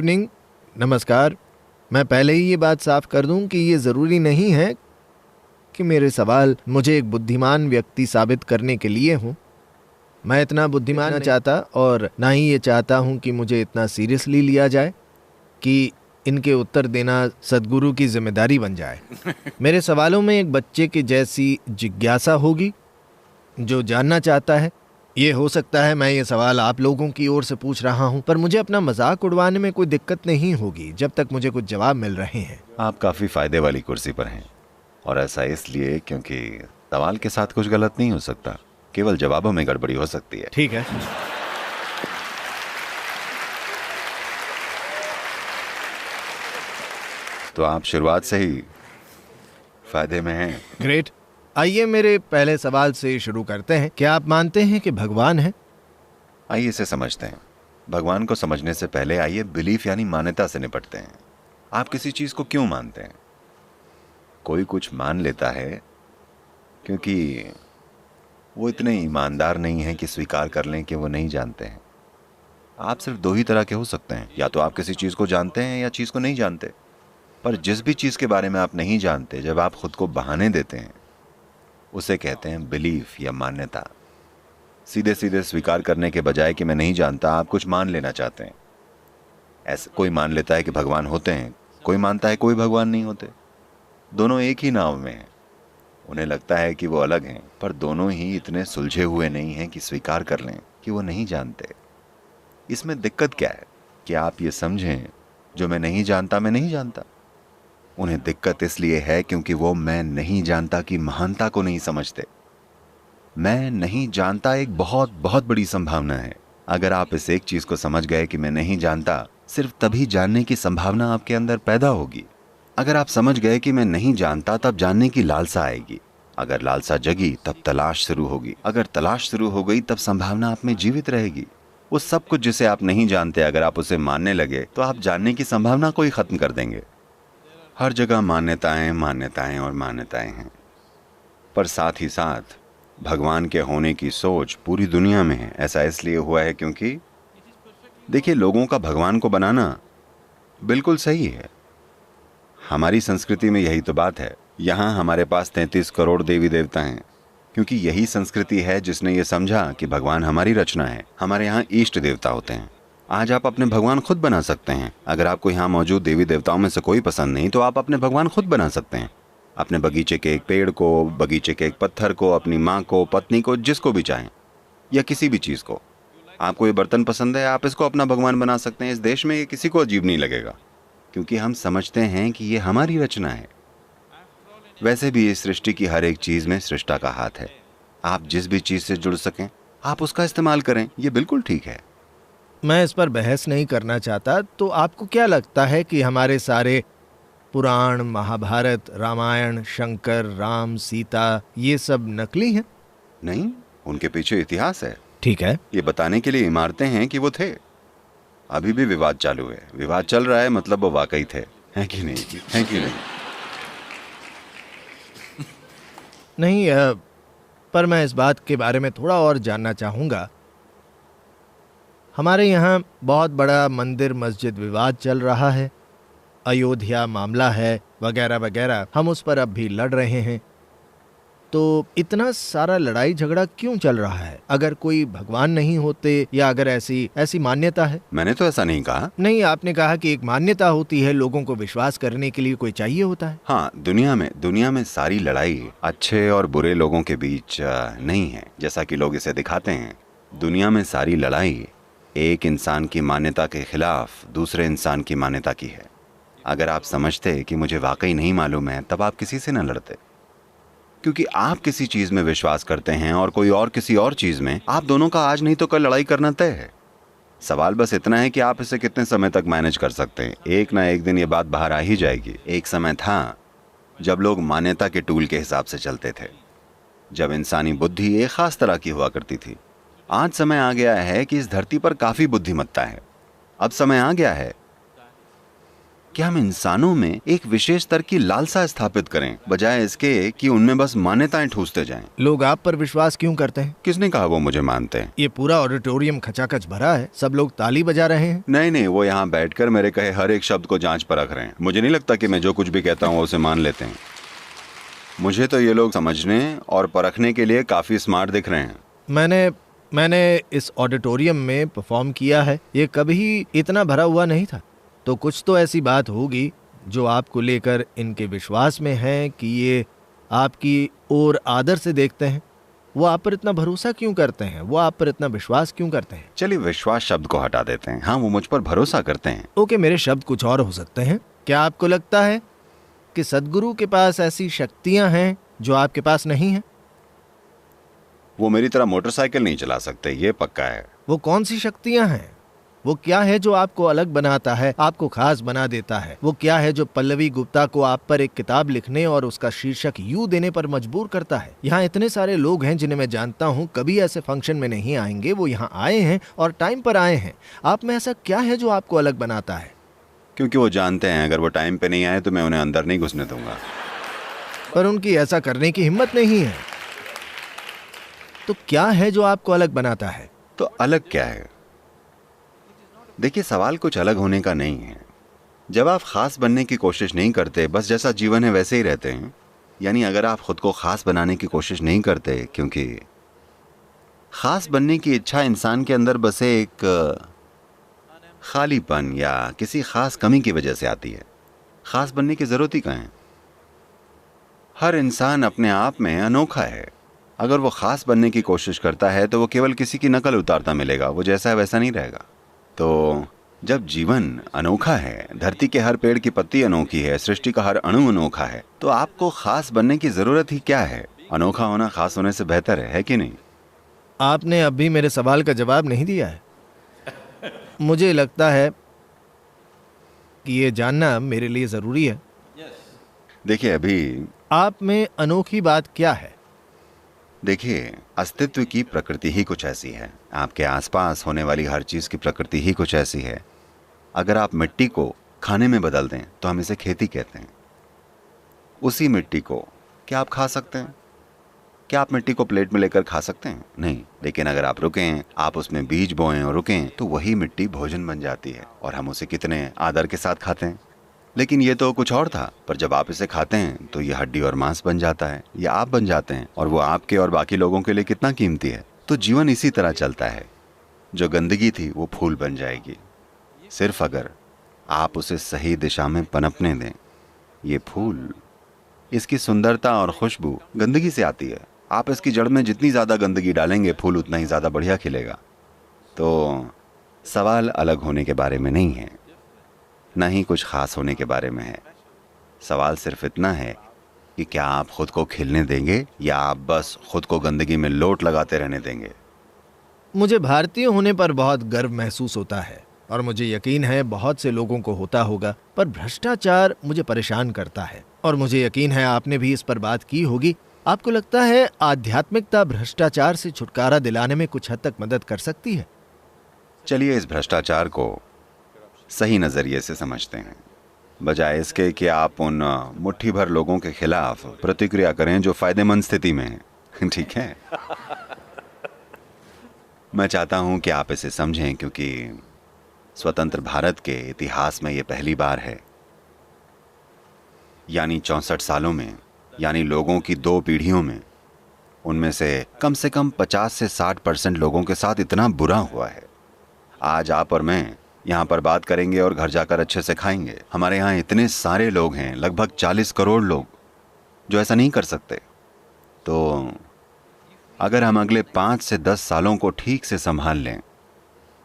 Evening. नमस्कार। मैं पहले ही ये बात साफ कर दूं कि ये ज़रूरी नहीं है कि मेरे सवाल मुझे एक बुद्धिमान व्यक्ति साबित करने के लिए हों। मैं इतना बुद्धिमान नहीं चाहता और ना ही ये चाहता हूं कि मुझे इतना सीरियसली लिया जाए कि इनके उत्तर देना सद्गुरु की जिम्मेदारी बन जाए। मेरे सवालों में एक बच्चे की जैसी जिज्ञासा होगी जो जानना चाहता है। ये हो सकता है मैं ये सवाल आप लोगों की ओर से पूछ रहा हूं, पर मुझे अपना मजाक उड़वाने में कोई दिक्कत नहीं होगी जब तक मुझे कुछ जवाब मिल रहे हैं। आप काफी फायदे वाली कुर्सी पर हैं, और ऐसा इसलिए क्योंकि सवाल के साथ कुछ गलत नहीं हो सकता, केवल जवाबों में गड़बड़ी हो सकती है। ठीक है। तो आप शुरुआत से ही फायदे में हैं। ग्रेट। आइए मेरे पहले सवाल से शुरू करते हैं। क्या आप मानते हैं कि भगवान है? आइए इसे समझते हैं। भगवान को समझने से पहले आइए बिलीफ यानी मान्यता से निपटते हैं। आप किसी चीज को क्यों मानते हैं? कोई कुछ मान लेता है क्योंकि वो इतने ईमानदार नहीं है कि स्वीकार कर लें कि वो नहीं जानते हैं। आप सिर्फ दो ही तरह के हो सकते हैं, या तो आप किसी चीज को जानते हैं या चीज को नहीं जानते। पर जिस भी चीज के बारे में आप नहीं जानते, जब आप खुद को बहाने देते हैं, उसे कहते हैं बिलीफ या मान्यता। सीधे सीधे स्वीकार करने के बजाय कि मैं नहीं जानता, आप कुछ मान लेना चाहते हैं। ऐसे कोई मान लेता है कि भगवान होते हैं, कोई मानता है कोई भगवान नहीं होते। दोनों एक ही नाव में हैं। उन्हें लगता है कि वो अलग हैं, पर दोनों ही इतने सुलझे हुए नहीं हैं कि स्वीकार कर लें कि वो नहीं जानते। इसमें दिक्कत क्या है कि आप ये समझें, जो मैं नहीं जानता मैं नहीं जानता। उन्हें दिक्कत इसलिए है क्योंकि वो मैं नहीं जानता की महानता को नहीं समझते। मैं नहीं जानता एक बहुत बहुत बड़ी संभावना है। अगर आप इस एक चीज को समझ गए कि मैं नहीं जानता, सिर्फ तभी जानने की संभावना आपके अंदर पैदा होगी। अगर आप समझ गए कि मैं नहीं जानता, तब जानने की लालसा आएगी। अगर लालसा जगी, तब तलाश शुरू होगी। अगर तलाश शुरू हो गई, तब संभावना आप में जीवित रहेगी। वो सब कुछ जिसे आप नहीं जानते, अगर आप उसे मानने लगे, तो आप जानने की संभावना को ही खत्म कर देंगे। हर जगह मान्यताएं मान्यताएं और मान्यताएं हैं, पर साथ ही साथ भगवान के होने की सोच पूरी दुनिया में है। ऐसा इसलिए हुआ है क्योंकि देखिए, लोगों का भगवान को बनाना बिल्कुल सही है। हमारी संस्कृति में यही तो बात है। यहाँ हमारे पास 33 करोड़ देवी देवता हैं, क्योंकि यही संस्कृति है जिसने ये समझा कि भगवान हमारी रचना है। हमारे यहाँ इष्ट देवता होते हैं। आज आप अपने भगवान खुद बना सकते हैं। अगर आपको यहाँ मौजूद देवी देवताओं में से कोई पसंद नहीं, तो आप अपने भगवान खुद बना सकते हैं। अपने बगीचे के एक पेड़ को, बगीचे के एक पत्थर को, अपनी माँ को, पत्नी को, जिसको भी चाहें, या किसी भी चीज़ को। आपको ये बर्तन पसंद है, आप इसको अपना भगवान बना सकते हैं। इस देश में ये किसी को अजीब नहीं लगेगा, क्योंकि हम समझते हैं कि ये हमारी रचना है। वैसे भी इस सृष्टि की हर एक चीज़ में सृष्टा का हाथ है। आप जिस भी चीज़ से जुड़ सकें, आप उसका इस्तेमाल करें। ये बिल्कुल ठीक है। मैं इस पर बहस नहीं करना चाहता। तो आपको क्या लगता है कि हमारे सारे पुराण, महाभारत, रामायण, शंकर, राम, सीता, ये सब नकली हैं? नहीं, उनके पीछे इतिहास है। ठीक है। ये बताने के लिए इमारतें हैं कि वो थे। अभी भी विवाद चालू है। विवाद चल रहा है, मतलब वो वाकई थे। है कि नहीं? है कि नहीं? नहीं, पर मैं इस बात के बारे में थोड़ा और जानना चाहूँगा। हमारे यहाँ बहुत बड़ा मंदिर मस्जिद विवाद चल रहा है, अयोध्या मामला है, वगैरह वगैरह। हम उस पर अब भी लड़ रहे हैं। तो इतना सारा लड़ाई झगड़ा क्यों चल रहा है? अगर कोई भगवान नहीं होते, या अगर ऐसी मान्यता है। मैंने तो ऐसा नहीं कहा। नहीं, आपने कहा कि एक मान्यता होती है, लोगों को विश्वास करने के लिए कोई चाहिए होता है। हाँ, दुनिया में सारी लड़ाई अच्छे और बुरे लोगों के बीच नहीं है, जैसा कि लोग इसे दिखाते हैं। दुनिया में सारी लड़ाई एक इंसान की मान्यता के खिलाफ दूसरे इंसान की मान्यता की है। अगर आप समझते कि मुझे वाकई नहीं मालूम है, तब आप किसी से न लड़ते, क्योंकि आप किसी चीज में विश्वास करते हैं और कोई और किसी और चीज में। आप दोनों का आज नहीं तो कल लड़ाई करना तय है। सवाल बस इतना है कि आप इसे कितने समय तक मैनेज कर सकते हैं। एक ना एक दिन ये बात बाहर आ ही जाएगी। एक समय था जब लोग मान्यता के टूल के हिसाब से चलते थे, जब इंसानी बुद्धि एक खास तरह की हुआ करती थी। आज समय आ गया है कि इस धरती पर काफी बुद्धिमत्ता है। अब समय आ गया है कि हम इंसानों में एक विशेष स्तर की लालसा स्थापित करें, बजाय इसके कि उनमें बस मान्यताएं ठूसते जाएं। लोग आप पर विश्वास क्यों करते हैं? किसने कहा वो मुझे मानते हैं? ये पूरा ऑडिटोरियम खचाखच भरा है, सब लोग ताली बजा रहे हैं। नहीं, वो यहाँ बैठकर मेरे कहे हर एक शब्द को जांच परख रहे हैं। मुझे नहीं लगता कि मैं जो कुछ भी कहता हूँ उसे मान लेते हैं। मुझे तो ये लोग समझने और परखने के लिए काफी स्मार्ट दिख रहे हैं। मैंने इस ऑडिटोरियम में परफॉर्म किया है, ये कभी इतना भरा हुआ नहीं था। तो कुछ तो ऐसी बात होगी जो आपको लेकर इनके विश्वास में है कि ये आपकी ओर आदर से देखते हैं। वो आप पर इतना भरोसा क्यों करते हैं? वो आप पर इतना विश्वास क्यों करते हैं? चलिए विश्वास शब्द को हटा देते हैं। हाँ, वो मुझ पर भरोसा करते हैं। ओके, मेरे शब्द कुछ और हो सकते हैं। क्या आपको लगता है कि सद्गुरु के पास ऐसी शक्तियां हैं जो आपके पास नहीं है? वो मेरी तरह मोटरसाइकिल नहीं चला सकते, ये पक्का है। वो कौन सी शक्तियां हैं? वो क्या है जो आपको अलग बनाता है, आपको खास बना देता है? वो क्या है जो पल्लवी गुप्ता को आप पर एक किताब लिखने और उसका शीर्षक यू देने पर मजबूर करता है? यहाँ इतने सारे लोग हैं जिन्हें मैं जानता हूँ कभी ऐसे फंक्शन में नहीं आएंगे, वो यहाँ आए हैं और टाइम पर आए हैं। आप में ऐसा क्या है जो आपको अलग बनाता है? क्योंकि वो जानते हैं अगर वो टाइम पे नहीं आए तो मैं उन्हें अंदर नहीं घुसने दूंगा। पर उनकी ऐसा करने की हिम्मत नहीं है। तो क्या है जो आपको अलग बनाता है? तो अलग क्या है? देखिए, सवाल कुछ अलग होने का नहीं है। जब आप खास बनने की कोशिश नहीं करते, बस जैसा जीवन है वैसे ही रहते हैं, यानी अगर आप खुद को खास बनाने की कोशिश नहीं करते, क्योंकि खास बनने की इच्छा इंसान के अंदर बसे एक खालीपन या किसी खास कमी की वजह से आती है। खास बनने की जरूरत ही कहाँ है? हर इंसान अपने आप में अनोखा है। अगर वो खास बनने की कोशिश करता है तो वो केवल किसी की नकल उतारता मिलेगा, वो जैसा है वैसा नहीं रहेगा। तो जब जीवन अनोखा है, धरती के हर पेड़ की पत्ती अनोखी है, सृष्टि का हर अणु अनोखा है, तो आपको खास बनने की जरूरत ही क्या है? अनोखा होना खास होने से बेहतर है कि नहीं? आपने अभी मेरे सवाल का जवाब नहीं दिया है। मुझे लगता है कि ये जानना मेरे लिए जरूरी है। देखिए, अभी आप में अनोखी बात क्या है? देखिए, अस्तित्व की प्रकृति ही कुछ ऐसी है। आपके आसपास होने वाली हर चीज की प्रकृति ही कुछ ऐसी है। अगर आप मिट्टी को खाने में बदल दें तो हम इसे खेती कहते हैं। उसी मिट्टी को क्या आप खा सकते हैं? क्या आप मिट्टी को प्लेट में लेकर खा सकते हैं? नहीं। लेकिन अगर आप रुकें, आप उसमें बीज बोएं और रुकें, तो वही मिट्टी भोजन बन जाती है और हम उसे कितने आदर के साथ खाते हैं। लेकिन ये तो कुछ और था, पर जब आप इसे खाते हैं तो ये हड्डी और मांस बन जाता है, ये आप बन जाते हैं, और वो आपके और बाकी लोगों के लिए कितना कीमती है। तो जीवन इसी तरह चलता है। जो गंदगी थी वो फूल बन जाएगी, सिर्फ अगर आप उसे सही दिशा में पनपने दें। ये फूल, इसकी सुंदरता और खुशबू गंदगी से आती है। आप इसकी जड़ में जितनी ज्यादा गंदगी डालेंगे, फूल उतना ही ज्यादा बढ़िया खिलेगा। तो सवाल अलग होने के बारे में नहीं है, न ही कुछ खास होने के बारे में है। सवाल सिर्फ इतना है कि क्या आप खुद को खिलने देंगे या आप बस खुद को गंदगी में लोट लगाते रहने देंगे। मुझे भारतीय होने पर बहुत गर्व महसूस होता है और मुझे यकीन है बहुत से लोगों को होता होगा, पर भ्रष्टाचार मुझे परेशान करता है और मुझे यकीन है आपने भी इस पर बात की होगी। आपको लगता है आध्यात्मिकता भ्रष्टाचार से छुटकारा दिलाने में कुछ हद तक मदद कर सकती है? चलिए इस भ्रष्टाचार को सही नजरिए से समझते हैं, बजाय इसके कि आप उन मुट्ठी भर लोगों के खिलाफ प्रतिक्रिया करें जो फायदेमंद स्थिति में हैं। ठीक है? मैं चाहता हूं कि आप इसे समझें, क्योंकि स्वतंत्र भारत के इतिहास में यह पहली बार है, यानी 64 सालों में, यानी लोगों की 2 पीढ़ियों में, उनमें से कम 50 से 60% लोगों के साथ इतना बुरा हुआ है। आज आप और मैं यहाँ पर बात करेंगे और घर जाकर अच्छे से खाएंगे। हमारे यहाँ इतने सारे लोग हैं, लगभग 40 करोड़ लोग, जो ऐसा नहीं कर सकते। तो अगर हम अगले 5 से 10 सालों को ठीक से संभाल लें,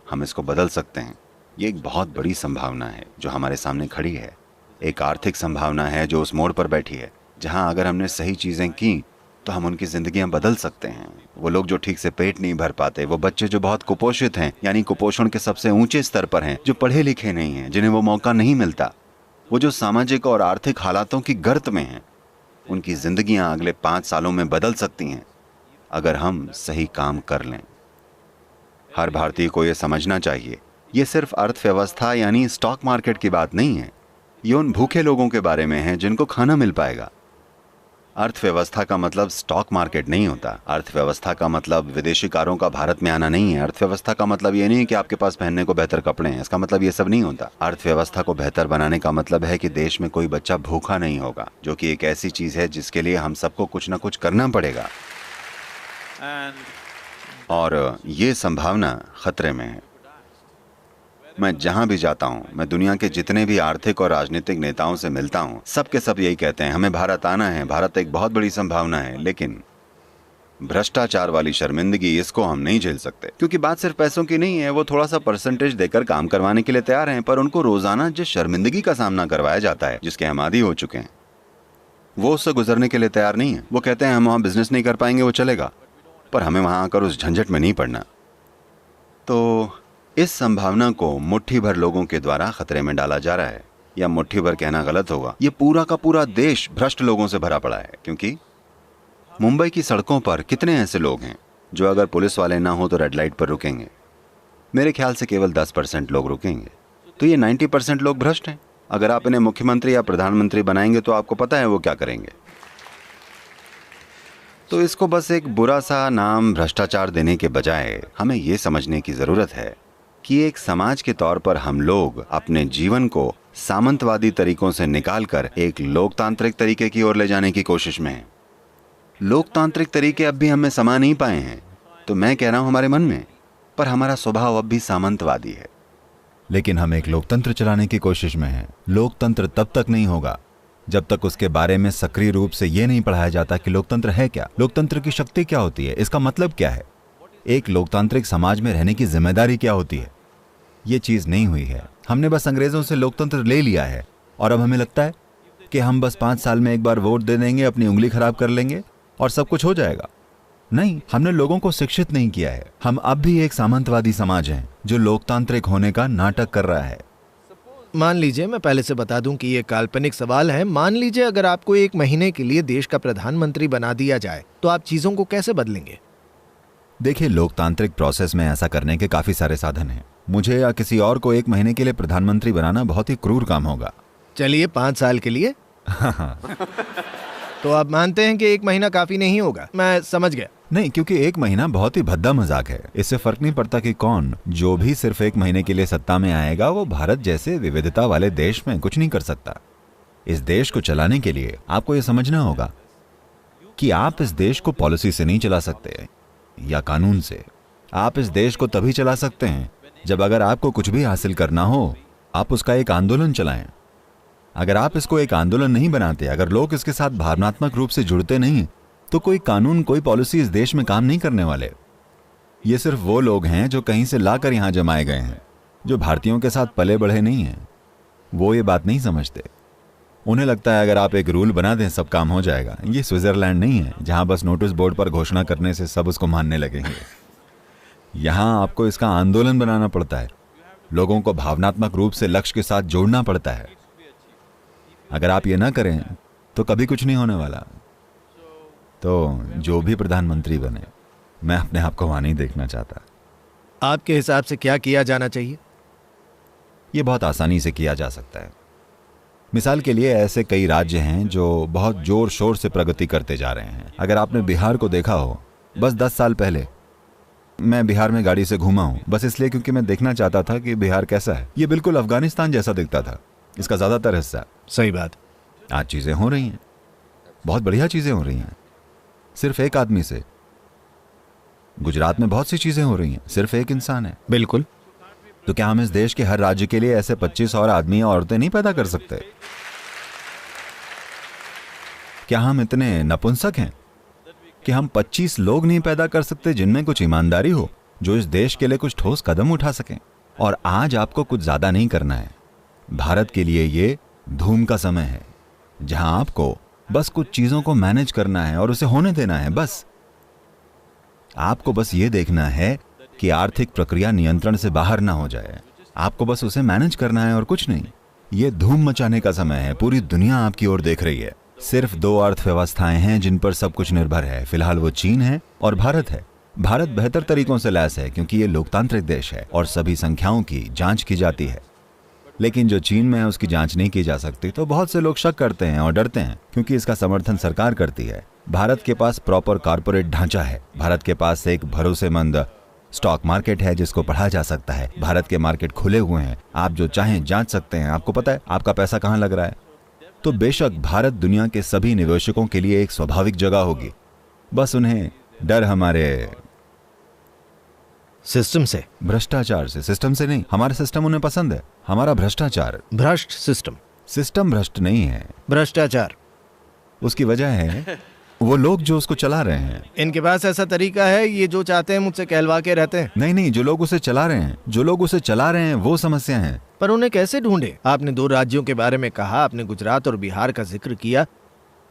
हम इसको बदल सकते हैं। ये एक बहुत बड़ी संभावना है जो हमारे सामने खड़ी है। एक आर्थिक संभावना है जो उस मोड़ पर बैठी है, जहां अगर हमने सही चीजें की तो हम उनकी जिंदगियां बदल सकते हैं। वो लोग जो ठीक से पेट नहीं भर पाते, वो बच्चे जो बहुत कुपोषित हैं, यानी कुपोषण के सबसे ऊंचे स्तर पर हैं, जो पढ़े लिखे नहीं हैं, जिन्हें वो मौका नहीं मिलता, वो जो सामाजिक और आर्थिक हालातों की गर्त में हैं, उनकी जिंदगियां अगले 5 सालों में बदल सकती हैं अगर हम सही काम कर लें। हर भारतीय को यह समझना चाहिए, ये सिर्फ अर्थव्यवस्था यानी स्टॉक मार्केट की बात नहीं है। ये उन भूखे लोगों के बारे में है जिनको खाना मिल पाएगा। अर्थव्यवस्था का मतलब स्टॉक मार्केट नहीं होता। अर्थव्यवस्था का मतलब विदेशी कारों का भारत में आना नहीं है। अर्थव्यवस्था का मतलब ये नहीं है कि आपके पास पहनने को बेहतर कपड़े हैं। इसका मतलब ये सब नहीं होता। अर्थव्यवस्था को बेहतर बनाने का मतलब है कि देश में कोई बच्चा भूखा नहीं होगा, जो कि एक ऐसी चीज है जिसके लिए हम सबको कुछ ना कुछ करना पड़ेगा। और ये संभावना खतरे में है। मैं जहां भी जाता हूं, मैं दुनिया के जितने भी आर्थिक और राजनीतिक नेताओं से मिलता हूं, सबके सब यही कहते हैं, हमें भारत आना है, भारत एक बहुत बड़ी संभावना है। लेकिन भ्रष्टाचार वाली शर्मिंदगी, इसको हम नहीं झेल सकते। क्योंकि बात सिर्फ पैसों की नहीं है। वो थोड़ा सा परसेंटेज देकर काम करवाने के लिए तैयार हैं, पर उनको रोजाना जिस शर्मिंदगी का सामना करवाया जाता है, जिसके हम आदी हो चुके हैं, वो उससे गुजरने के लिए तैयार नहीं है। वो कहते हैं हम वहां बिजनेस नहीं कर पाएंगे, वो चलेगा, पर हमें वहां आकर उस झंझट में नहीं पड़ना। तो इस संभावना को मुट्ठी भर लोगों के द्वारा खतरे में डाला जा रहा है। या मुट्ठी भर कहना गलत होगा, ये पूरा का पूरा देश भ्रष्ट लोगों से भरा पड़ा है। क्योंकि मुंबई की सड़कों पर कितने ऐसे लोग हैं जो अगर पुलिस वाले ना हो तो रेड लाइट पर रुकेंगे? मेरे ख्याल से केवल 10% लोग रुकेंगे। तो ये 90% लोग भ्रष्ट हैं। अगर आप इन्हें मुख्यमंत्री या प्रधानमंत्री बनाएंगे तो आपको पता है वो क्या करेंगे। तो इसको बस एक बुरा सा नाम भ्रष्टाचार देने के बजाय हमें ये समझने की जरूरत है कि एक समाज के तौर पर हम लोग अपने जीवन को सामंतवादी तरीकों से निकालकर एक लोकतांत्रिक तरीके की ओर ले जाने की कोशिश में हैं। लोकतांत्रिक तरीके अब भी हमें समा नहीं पाए हैं, तो मैं कह रहा हूं हमारे मन में, पर हमारा स्वभाव अब भी सामंतवादी है। लेकिन हम एक लोकतंत्र चलाने की कोशिश में हैं। लोकतंत्र तब तक नहीं होगा जब तक उसके बारे में सक्रिय रूप से ये नहीं पढ़ाया जाता कि लोकतंत्र है क्या, लोकतंत्र की शक्ति क्या होती है, इसका मतलब क्या है, एक लोकतांत्रिक समाज में रहने की जिम्मेदारी क्या होती है। ये चीज नहीं हुई है। हमने बस अंग्रेजों से लोकतंत्र ले लिया है और अब हमें लगता है कि हम बस 5 साल में एक बार वोट दे देंगे, अपनी उंगली खराब कर लेंगे और सब कुछ हो जाएगा। नहीं, हमने लोगों को शिक्षित नहीं किया है। हम अब भी एक सामंतवादी समाज हैं जो लोकतांत्रिक होने का नाटक कर रहा है। मान लीजिए, मैं पहले से बता दूं कि ये काल्पनिक सवाल है, मान लीजिए अगर आपको 1 महीने के लिए देश का प्रधानमंत्री बना दिया जाए तो आप चीजों को कैसे बदलेंगे? देखिए, लोकतांत्रिक प्रोसेस में ऐसा करने के काफी सारे साधन हैं। मुझे या किसी और को 1 महीने के लिए प्रधानमंत्री बनाना बहुत ही क्रूर काम होगा। चलिए 5 साल के लिए। तो आप मानते हैं कि 1 महीना काफी नहीं होगा? मैं समझ गया। नहीं, क्योंकि 1 महीना बहुत ही भद्दा मजाक है। इससे फर्क नहीं पड़ता कि कौन, जो भी सिर्फ 1 महीने के लिए सत्ता में आएगा वो भारत जैसे विविधता वाले देश में कुछ नहीं कर सकता। इस देश को चलाने के लिए आपको ये समझना होगा कि आप इस देश को पॉलिसी से नहीं चला सकते या कानून से। आप इस देश को तभी चला सकते हैं जब अगर आपको कुछ भी हासिल करना हो, आप उसका एक आंदोलन चलाएं। अगर आप इसको एक आंदोलन नहीं बनाते, अगर लोग इसके साथ भावनात्मक रूप से जुड़ते नहीं, तो कोई कानून, कोई पॉलिसी इस देश में काम नहीं करने वाले। ये सिर्फ वो लोग हैं जो कहीं से लाकर यहां जमाए गए हैं, जो भारतीयों के साथ पले बढ़े नहीं हैं। वो ये बात नहीं समझते। उन्हें लगता है अगर आप एक रूल बना दें सब काम हो जाएगा। ये स्विट्जरलैंड नहीं है जहां बस नोटिस बोर्ड पर घोषणा करने से सब उसको मानने लगेंगे। यहां आपको इसका आंदोलन बनाना पड़ता है। लोगों को भावनात्मक रूप से लक्ष्य के साथ जोड़ना पड़ता है। अगर आप ये ना करें तो कभी कुछ नहीं होने वाला। तो जो भी प्रधानमंत्री बने, मैं अपने आप को वहां नहीं देखना चाहता। आपके हिसाब से क्या किया जाना चाहिए? ये बहुत आसानी से किया जा सकता है। मिसाल के लिए ऐसे कई राज्य हैं जो बहुत जोर शोर से प्रगति करते जा रहे हैं। अगर आपने बिहार को देखा हो, बस 10 साल पहले मैं बिहार में गाड़ी से घूमा हूं, बस इसलिए क्योंकि मैं देखना चाहता था कि बिहार कैसा है। ये बिल्कुल अफगानिस्तान जैसा दिखता था, इसका ज्यादातर हिस्सा। सही बात। आज चीजें हो रही हैं, बहुत बढ़िया चीजें हो रही हैं, सिर्फ एक आदमी से। गुजरात में बहुत सी चीजें हो रही हैं, सिर्फ एक इंसान है। बिल्कुल। तो क्या हम इस देश के हर राज्य के लिए ऐसे 25 और आदमी या औरतें नहीं पैदा कर सकते? क्या हम इतने नपुंसक हैं कि हम 25 लोग नहीं पैदा कर सकते जिनमें कुछ ईमानदारी हो, जो इस देश के लिए कुछ ठोस कदम उठा सकें? और आज आपको कुछ ज्यादा नहीं करना है। भारत के लिए ये धूम का समय है, जहां आपको बस कुछ चीजों को मैनेज करना है और उसे होने देना है। बस आपको बस ये देखना है कि आर्थिक प्रक्रिया नियंत्रण से बाहर ना हो जाए। आपको बस उसे मैनेज करना है और कुछ नहीं। ये धूम मचाने का समय है। पूरी दुनिया आपकी ओर देख रही है। सिर्फ 2 अर्थव्यवस्थाएं हैं जिन पर सब कुछ निर्भर है। फिलहाल वो चीन है और भारत है। भारत बेहतर तरीकों से लैस है क्योंकि ये लोकतांत्रिक देश है और सभी संख्याओं की जांच की जाती है। लेकिन जो चीन में है उसकी जांच नहीं की जा सकती, तो बहुत से लोग शक करते हैं और डरते हैं क्योंकि इसका समर्थन सरकार करती है। भारत के पास प्रॉपर कॉर्पोरेट ढांचा है, भारत के पास एक भरोसेमंद स्टॉक मार्केट है जिसको पढ़ा जा सकता है, भारत के मार्केट खुले हुए हैं, आप जो चाहें जांच सकते हैं, आपको पता है आपका पैसा कहाँ लग रहा है। तो बेशक भारत दुनिया के सभी निवेशकों के लिए एक स्वाभाविक जगह होगी, बस उन्हें डर हमारे सिस्टम से, भ्रष्टाचार से। सिस्टम से नहीं, हमारा सिस्टम उन्हें पसंद है, हमारा भ्रष्टाचार। भ्रष्ट सिस्टम, सिस्टम भ्रष्ट नहीं है, भ्रष्टाचार। उसकी वजह है वो लोग जो उसको चला रहे हैं। इनके पास ऐसा तरीका है, ये जो चाहते हैं मुझसे कहलवा के रहते हैं। नहीं, जो लोग उसे चला रहे हैं, जो लोग उसे चला रहे हैं वो समस्या है। पर उन्हें कैसे ढूंढे? आपने 2 राज्यों के बारे में कहा, आपने गुजरात और बिहार का जिक्र किया,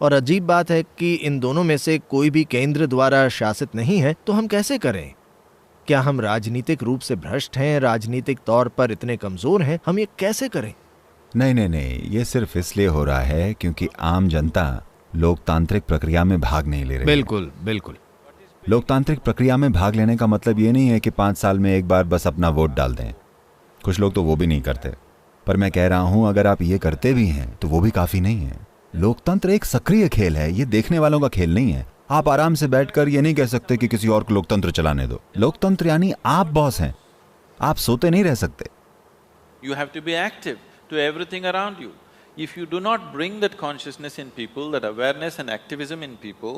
और अजीब बात है कि इन दोनों में से कोई भी केंद्र द्वारा शासित नहीं है। तो हम कैसे करें? क्या हम राजनीतिक रूप से भ्रष्ट हैं, राजनीतिक तौर पर इतने कमजोर हैं? हम ये कैसे करें? नहीं, ये सिर्फ इसलिए हो रहा है क्योंकि आम जनता लोकतांत्रिक प्रक्रिया में भाग नहीं ले रही। बिल्कुल। लोकतांत्रिक प्रक्रिया में भाग लेने का मतलब ये नहीं है कि 5 साल में एक बार बस अपना वोट डाल दें। कुछ लोग तो वो भी नहीं करते, पर मैं कह रहा हूं अगर आप ये करते भी हैं तो वो भी काफी नहीं है। लोकतंत्र एक सक्रिय खेल है, ये देखने वालों का खेल नहीं है। आप आराम से बैठकर ये नहीं कह सकते कि किसी और को लोकतंत्र चलाने दो। लोकतंत्र यानी आप बॉस हैं, आप सोते नहीं रह सकते। You have to be active to everything around you. If you do not bring that consciousness in people, that awareness and activism in people,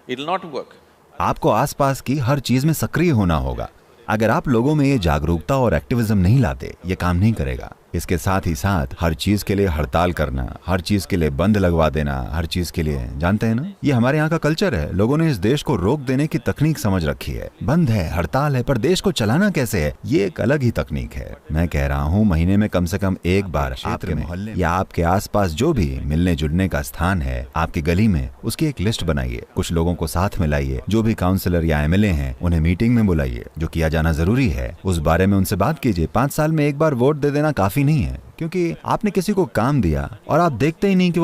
it will not work. आपको आसपास की हर चीज में सक्रिय होना होगा। अगर आप लोगों में ये जागरूकता और एक्टिविज्म नहीं लाते, ये काम नहीं करेगा। इसके साथ ही साथ हर चीज के लिए हड़ताल करना, हर चीज के लिए बंद लगवा देना, हर चीज के लिए, जानते हैं ना, ये हमारे यहाँ का कल्चर है। लोगों ने इस देश को रोक देने की तकनीक समझ रखी है। बंद है, हड़ताल है, पर देश को चलाना कैसे है, ये एक अलग ही तकनीक है। मैं कह रहा हूँ महीने में कम से कम एक बार आपके मोहल्ले या आपके आसपास जो भी मिलने जुलने का स्थान है आपकी गली में, उसकी एक लिस्ट बनाइए, कुछ लोगों को साथ में लाइए, जो भी काउंसलर या MLA हैं उन्हें मीटिंग में बुलाइए। जो किया जाना जरूरी है उस बारे में उनसे बात कीजिए। 5 साल में एक बार वोट दे देना काफी नहीं है, क्योंकि आपने किसी को काम दिया और आप देखते ही नहीं कि